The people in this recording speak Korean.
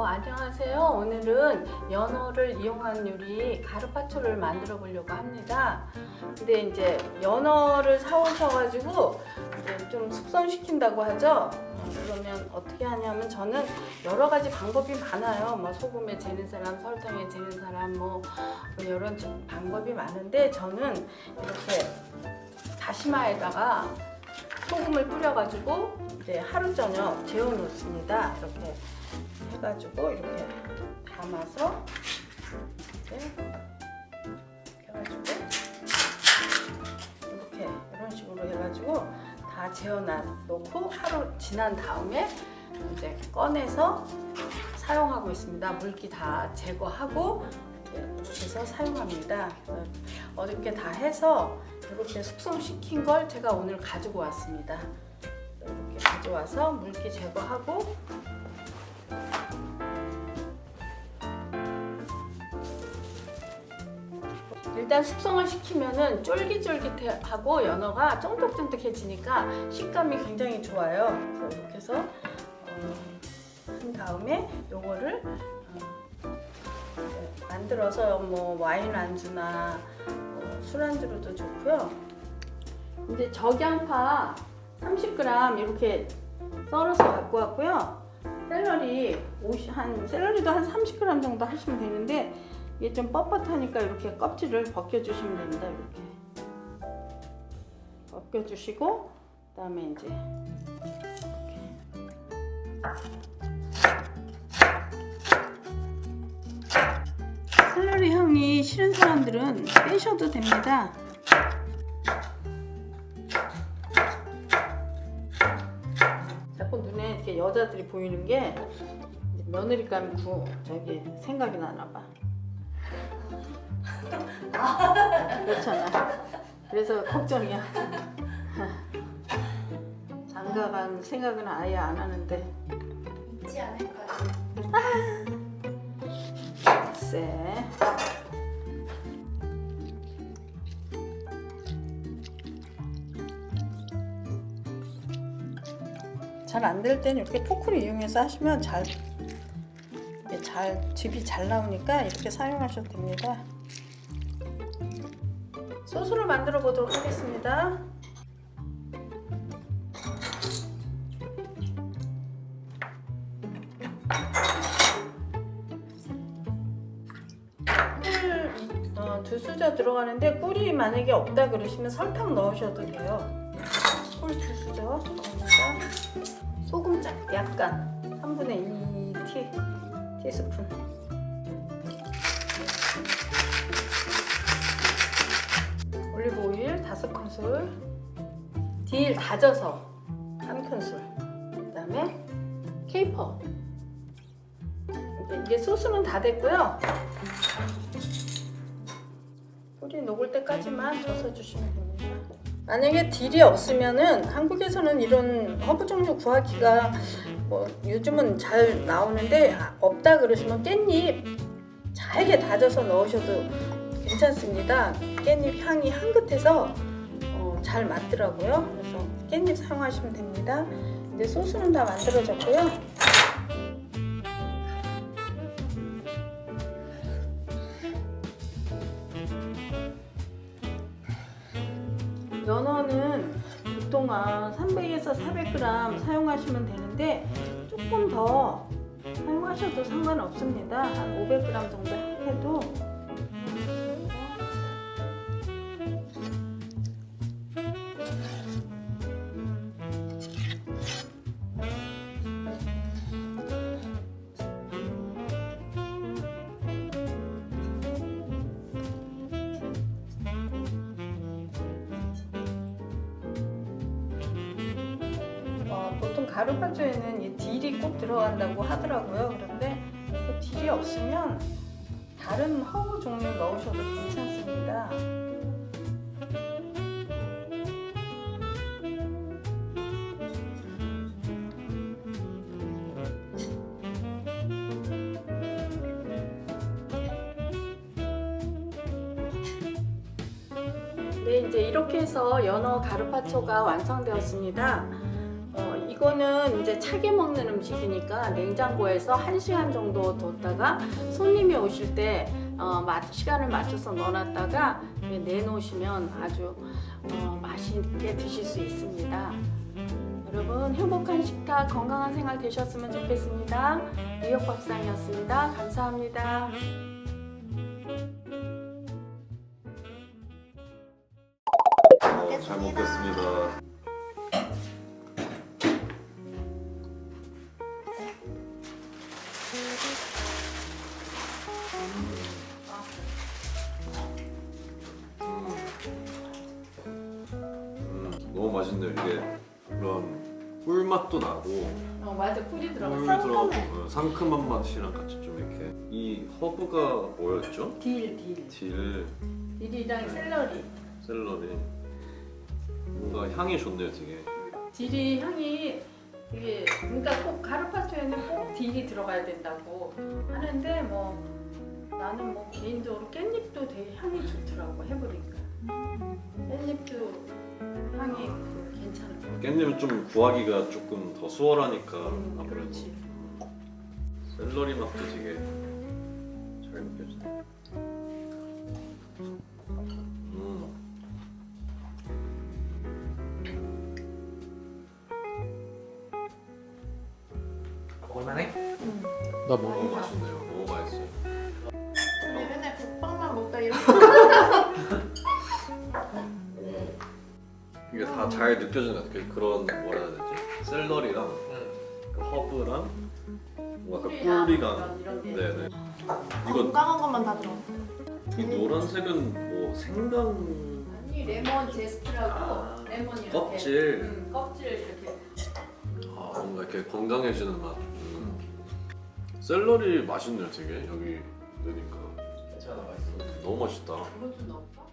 안녕하세요. 오늘은 연어를 이용한 요리 가르파초를 만들어 보려고 합니다. 근데 이제 연어를 사오셔가지고 이제 좀 숙성시킨다고 하죠. 그러면 어떻게 하냐면 저는 여러 가지 방법이 많아요. 뭐 소금에 재는 사람, 설탕에 재는 사람, 뭐 여러 방법이 많은데 저는 이렇게 다시마에다가 소금을 뿌려가지고 이제 하루 저녁 재워 놓습니다. 이렇게 해가지고 이렇게 담아서 이렇게 해가지고 이렇게 이런 식으로 해가지고 다 재워 놓고 하루 지난 다음에 이제 꺼내서 사용하고 있습니다. 물기 다 제거하고 이렇게 해서 사용합니다. 어저께 다 해서 이렇게 숙성시킨 걸 제가 오늘 가지고 왔습니다. 이렇게 가져와서 물기 제거하고 일단 숙성을 시키면은 쫄깃쫄깃하고 연어가 쫀득쫀득해지니까 식감이 굉장히 좋아요. 그래서 이렇게 해서 한 다음에 요거를 만들어서 뭐 와인 안주나 술 안주로도 좋고요. 이제 적양파 30g 이렇게 썰어서 갖고 왔고요. 샐러리도 한 30g 정도 하시면 되는데 이게 좀 뻣뻣하니까 이렇게 껍질을 벗겨주시면 됩니다. 이렇게 벗겨주시고 그다음에 이제 이렇게 샐러리 향이 싫은 사람들은 빼셔도 됩니다. 자꾸 눈에 이렇게 여자들이 보이는 게 며느리감 생각이 나나 봐. 그렇잖아. 그래서 걱정이야. 장가간 생각은 아예 안 하는데. 있지 않을까요? 글쎄. 잘 안 될 때는 이렇게 토크를 이용해서 하시면 즙이 잘 나오니까 이렇게 사용하셔도 됩니다. 소스를 만들어 보도록 하겠습니다. 꿀 2수저 들어가는데 꿀이 만약에 없다 그러시면 설탕 넣으셔도 돼요. 꿀 2수저 넣습니다. 소금 약간 3분의 2 티스푼. 올리브 오일 5큰술, 딜 다져서 1큰술, 그 다음에 케이퍼. 이게 소스는 다 됐고요. 꿀이 녹을 때까지만 져서주시면 됩니다. 만약에 딜이 없으면은 한국에서는 이런 허브 종류 구하기가 요즘은 잘 나오는데 없다 그러시면 깻잎 잘게 다져서 넣으셔도 괜찮습니다. 깻잎 향이 향긋해서 잘 맞더라고요. 그래서 깻잎 사용하시면 됩니다. 이제 소스는 다 만들어졌고요. 연어는 보통 한 300에서 400g 사용하시면 되는데 조금 더 사용하셔도 상관없습니다. 한 500g 정도 해도. 보통 가루파초에는 이 딜이 꼭 들어간다고 하더라고요. 그런데 그 딜이 없으면 다른 허브 종류 넣으셔도 괜찮습니다. 네, 이제 이렇게 해서 연어 가르파초가 완성되었습니다. 이거는 이제 차게 먹는 음식이니까 냉장고에서 1시간 정도 뒀다가 손님이 오실 때 시간을 맞춰서 넣어놨다가 내놓으시면 아주 맛있게 드실 수 있습니다. 여러분 행복한 식탁 건강한 생활 되셨으면 좋겠습니다. 미역밥상이었습니다. 감사합니다. 잘 먹겠습니다. 너무 맛있네요. 이게 그런 꿀맛도 나고 맞아, 꿀이 꿀 들어가. 들어가고 상큼한 맛이랑 같이 좀 이렇게. 이 허브가 뭐였죠? 딜. 딜이랑 샐러리. 뭔가 향이 좋네요, 되게. 딜이 향이 이게 그러니까 꼭 가루파초에는 꼭 딜이 들어가야 된다고 하는데 뭐 나는 뭐 개인적으로 깻잎도 되게 향이 좋더라고 해보니까 깻잎도 향이 괜찮은 거. 깻잎은 좀 구하기가 조금 더 수월하니까 아무래도. 그렇지. 샐러리 맛도 되게 잘 느껴지네. 먹을만해? 나 너무 맛있네요. 너무 맛있어요. 우리 맨날 국밥만 먹다 이런 이게 다 잘 느껴지는 것 같아요. 그런 뭐라 해야 되지? 샐러리랑 그 허브랑 뭔가 그 꿀이랑 이런 게. 네네. 이거 건강한 것만 다 들어. 이 노란색은 뭐 생강 아니 레몬 제스트라고 아, 레몬 이렇게 껍질. 껍질 이렇게 뭔가 이렇게 건강해지는 맛. 샐러리 맛있네요, 되게 여기 넣으니까. 괜찮아, 맛있어. 너무 맛있다. 이것도 넣을까?